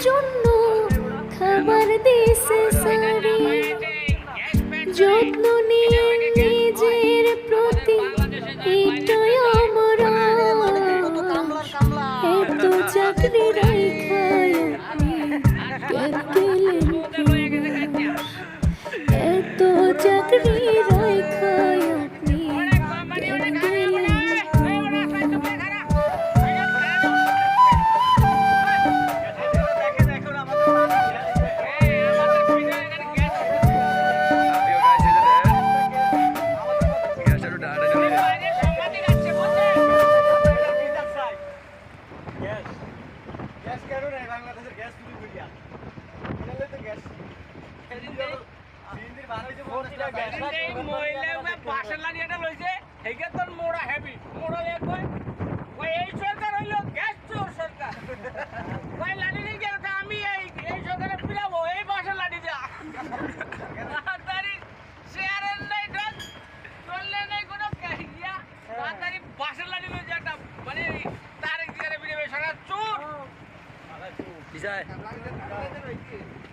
জন্য খাবার দিছে সারি, যত্ন নিয়ে নিজের প্রতি এটাই আমার এত চাকরি রাইখায় কেন গেলেন এত চাকরি রাইখায় আপনি কেন গেলেন? Bisa.